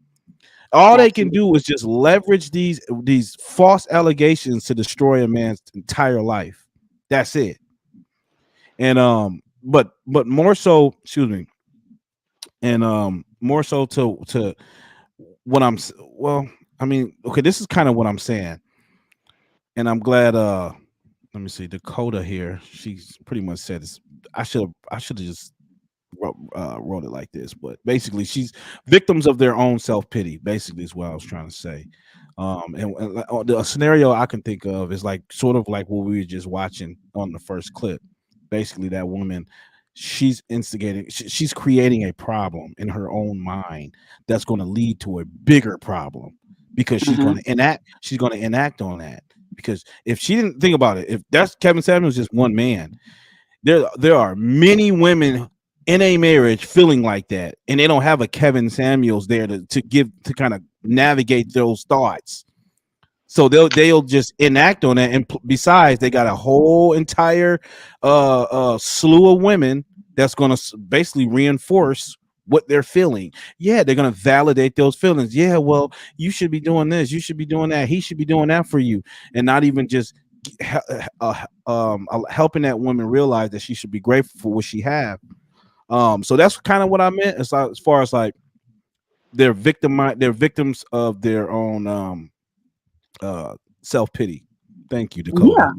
All they can Absolutely. do is just leverage these false allegations to destroy a man's entire life. That's it. And but more so, excuse me, and more so to what well, I mean, okay, this is kind of what I'm saying, and I'm glad let me see, Dakota here, she's pretty much said this. I should have just wrote it like this, but basically she's victims of their own self-pity, basically is what I was trying to say. The scenario I can think of is like sort of like what we were just watching on the first clip. Basically that woman, she's instigating, she's creating a problem in her own mind that's going to lead to a bigger problem, because Hmm. she's going to enact on that. Because if she didn't think about it, if that's Kevin Samuels just one man, there are many women in a marriage feeling like that, and they don't have a Kevin Samuels there to kind of navigate those thoughts. So they'll just enact on that, and besides, they got a whole entire slew of women that's going to basically reinforce what they're feeling. Yeah, they're going to validate those feelings. Yeah, well, you should be doing this, you should be doing that, he should be doing that for you, and not even just helping that woman realize that she should be grateful for what she have. So that's kind of what I meant as far as like they're victims of their own self-pity. Thank you, Dakota.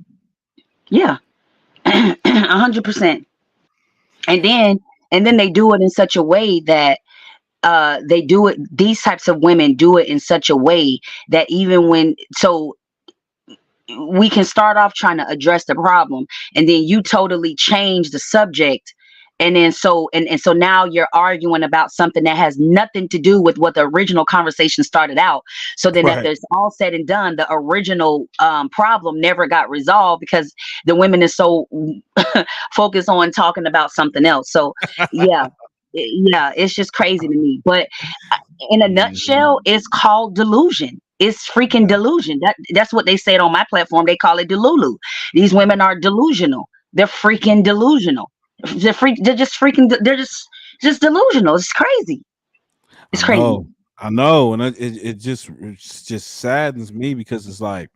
Yeah. 100%. And then they do it in such a way that these types of women do it in such a way that even when, so we can start off trying to address the problem, and then you totally change the subject, and then so now you're arguing about something that has nothing to do with what the original conversation started out. So then Right. after it's all said and done, the original problem never got resolved because the women is so focused on talking about something else. So yeah. Yeah, it's just crazy to me. But in a nutshell, it's called delusion. It's freaking delusion. That's what they said on my platform. They call it delulu. These women are delusional. They're freaking delusional. They're just delusional. It's crazy. It's crazy. I know, and it just saddens me because it's like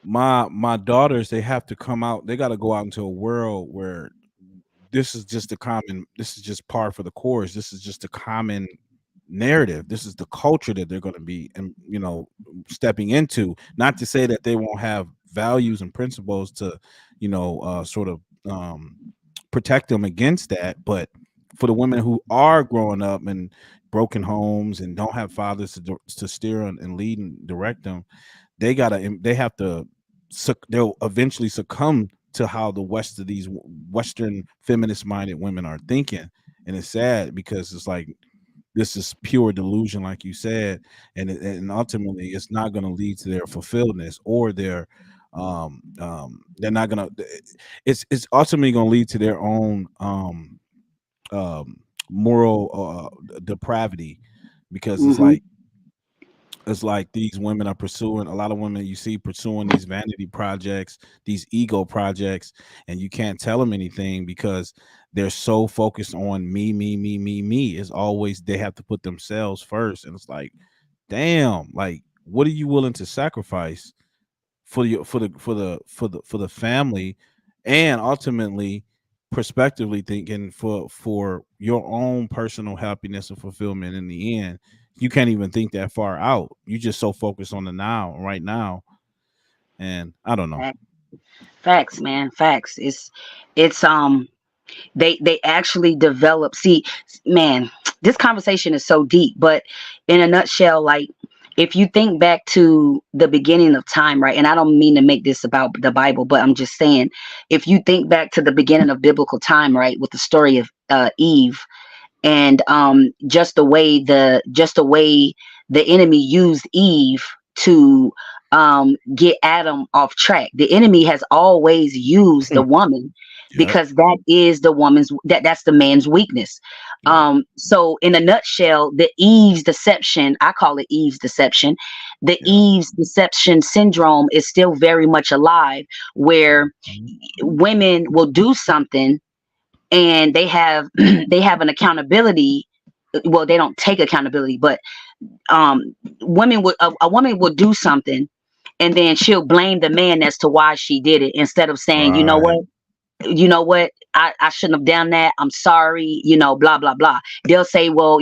my daughters, they have to come out. They got to go out into a world where this is just par for the course. This is just a common narrative. This is the culture that they're going to be, and stepping into. Not to say that they won't have values and principles to, sort of protect them against that. But for the women who are growing up in broken homes and don't have fathers to steer and lead and direct them, they'll eventually succumb to how the rest of these Western feminist minded women are thinking. And it's sad because it's like, this is pure delusion, like you said, and ultimately it's not going to lead to their fulfilledness or their they're not going to, it's ultimately going to lead to their own moral depravity, because it's like these women are pursuing, a lot of women you see pursuing these vanity projects, these ego projects, and you can't tell them anything because they're so focused on me. It's always, they have to put themselves first. And it's like, damn, like, what are you willing to sacrifice for the family, and ultimately prospectively thinking for your own personal happiness and fulfillment? In the end, you can't even think that far out. You just so focused on the now, right now. And I don't know. Facts, man. Facts. It's they actually develop. See, man, this conversation is so deep, but in a nutshell, like, if you think back to the beginning of time, right? And I don't mean to make this about the Bible, but I'm just saying, if you think back to the beginning of biblical time, right, with the story of Eve, and just the way the enemy used Eve to get Adam off track. The enemy has always used the woman because that is the woman's, that's the man's weakness. So in a nutshell, the Eve's deception, I call it Eve's deception. The Eve's deception syndrome is still very much alive, where women will do something and they have an accountability. Well, they don't take accountability, but a woman will do something and then she'll blame the man as to why she did it, instead of saying, you know what, I shouldn't have done that. I'm sorry, blah, blah, blah. They'll say, well,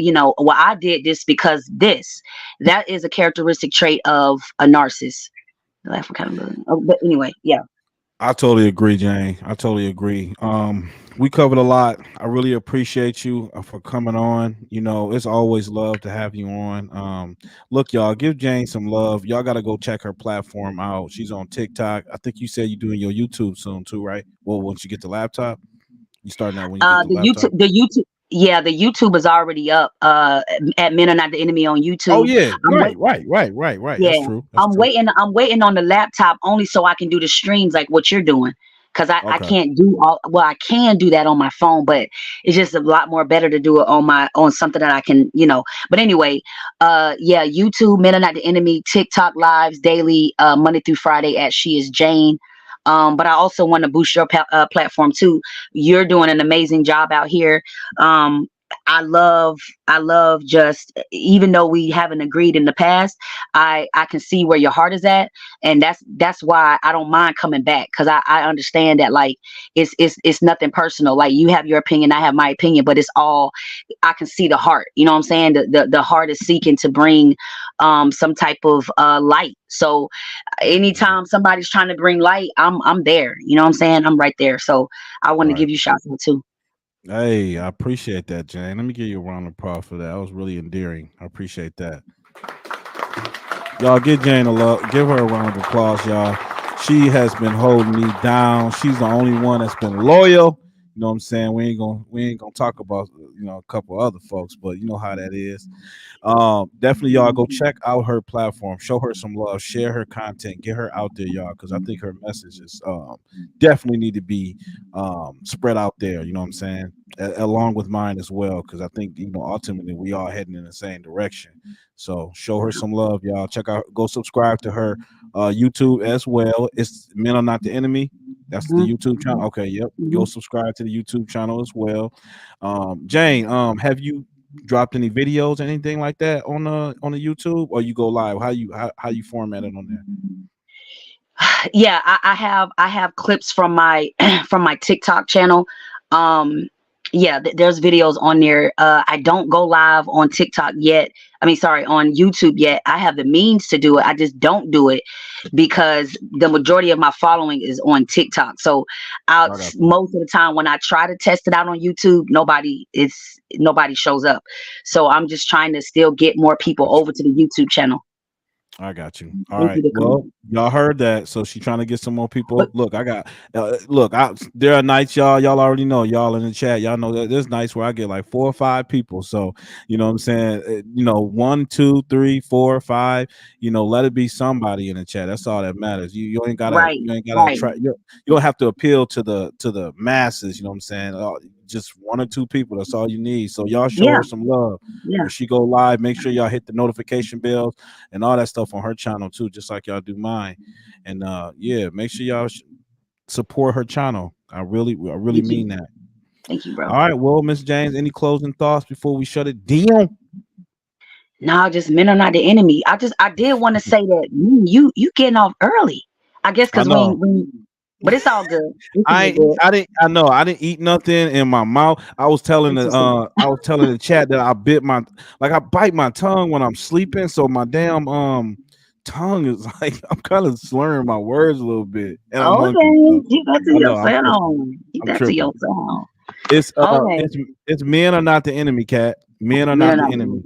I did this because this. That is a characteristic trait of a narcissist. Lack of accountability. But anyway, yeah. I totally agree, Jane. I totally agree. We covered a lot. I really appreciate you for coming on. It's always love to have you on. Look, y'all, give Jane some love. Y'all got to go check her platform out. She's on TikTok. I think you said you're doing your YouTube soon too, right? Well, once you get the laptop, you starting out when you get the laptop. The YouTube is already up at Men Are Not the Enemy on YouTube. Oh yeah, right. Yeah, That's true. I'm waiting on the laptop only so I can do the streams like what you're doing. Because I can't do I can do that on my phone, but it's just a lot more better to do it on something that I can, But anyway, YouTube, Men Are Not the Enemy, TikTok lives daily, Monday through Friday at She Is Jane. But I also want to boost your platform too. You're doing an amazing job out here. I love just, even though we haven't agreed in the past, I can see where your heart is at, and that's why I don't mind coming back, because I understand that, like, it's nothing personal. Like, you have your opinion, I have my opinion, but it's all, I can see the heart. You know what I'm saying? The heart is seeking to bring some type of light. So anytime somebody's trying to bring light, I'm there. You know what I'm saying? I'm right there. So I want to Right. give you shout out too. Hey, I appreciate that, Jane. Let me give you a round of applause for that. That was really endearing. I appreciate that. Y'all give Jane a love. Give her a round of applause, y'all. She has been holding me down. She's the only one that's been loyal. You know what I'm saying? We ain't gonna talk about, you know, a couple other folks, but you know how that is. Definitely, y'all go check out her platform, show her some love, share her content, get her out there, y'all, because I think her messages definitely need to be spread out there. You know what I'm saying? Along with mine as well, because I think, you know, ultimately we all heading in the same direction. So show her some love, y'all. Check out, go subscribe to her YouTube as well. It's Men Are Not the Enemy. That's the YouTube channel. Okay, yep. Go subscribe to the YouTube channel as well. Jane, have you dropped any videos, anything like that on the YouTube, or you go live? How you format it on there? Yeah, I have clips from my from my TikTok channel. Yeah, there's videos on there. I don't go live on TikTok yet. I mean, sorry, on YouTube yet. I have the means to do it. I just don't do it because the majority of my following is on TikTok. So most of the time when I try to test it out on YouTube, nobody shows up. So I'm just trying to still get more people over to the YouTube channel. I got you. All right. Well, y'all heard that. So she's trying to get some more people. Look, I got there are nights, y'all already know, y'all in the chat, y'all know that there's nights where I get like 4 or 5 people. So, you know what I'm saying? You know, 1, 2, 3, 4, 5, you know, let it be somebody in the chat. That's all that matters. You ain't gotta try, you don't have to appeal to the masses, you know what I'm saying? Just 1 or 2 people, that's all you need. So y'all show her some love. When she go live, make sure y'all hit the notification bells and all that stuff on her channel too, just like y'all do mine. And yeah, make sure y'all support her channel. I really mean that. Thank you, bro. All right, well, Miss James, any closing thoughts before we shut it down? No, just Men Are Not the Enemy. I did want to say that you getting off early. I guess because but it's all good. I didn't eat nothing in my mouth. I was telling the chat that I bite my tongue when I'm sleeping, so my damn tongue is like, I'm kind of slurring my words a little bit. And I'm hungry. Keep that to yourself. Keep that to yourself. It's Men Are Not the Enemy, Cat. Men Are Not the Enemy.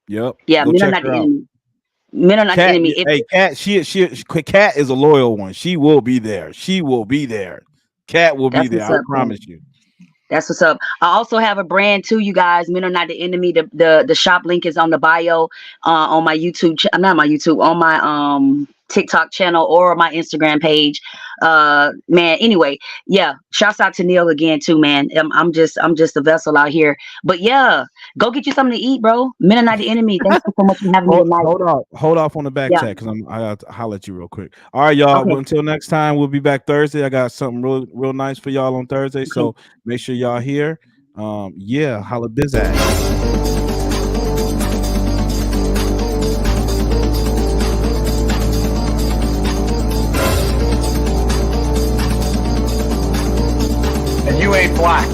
Yep. Yeah, Men Are Not the Enemy. Men Are Not the Enemy. Hey, Cat, Cat is a loyal one. She will be there. She will be there. Cat will be there. I promise you. That's what's up. I also have a brand too, you guys. Men Are Not the Enemy. The shop link is on the bio on my YouTube. Not my YouTube. On my TikTok channel or my Instagram page. Man, anyway, yeah, shouts out to Neil again too, man. I'm just a vessel out here, but yeah, go get you something to eat, bro. Men Are Not the Enemy. Thanks so much for having me tonight. Hold off on the back chat, because I got to holler at you real quick. All right, y'all. Well, until next time, we'll be back Thursday. I got something real nice for y'all on Thursday, so make sure y'all here. Yeah, holla bizac. You ain't black.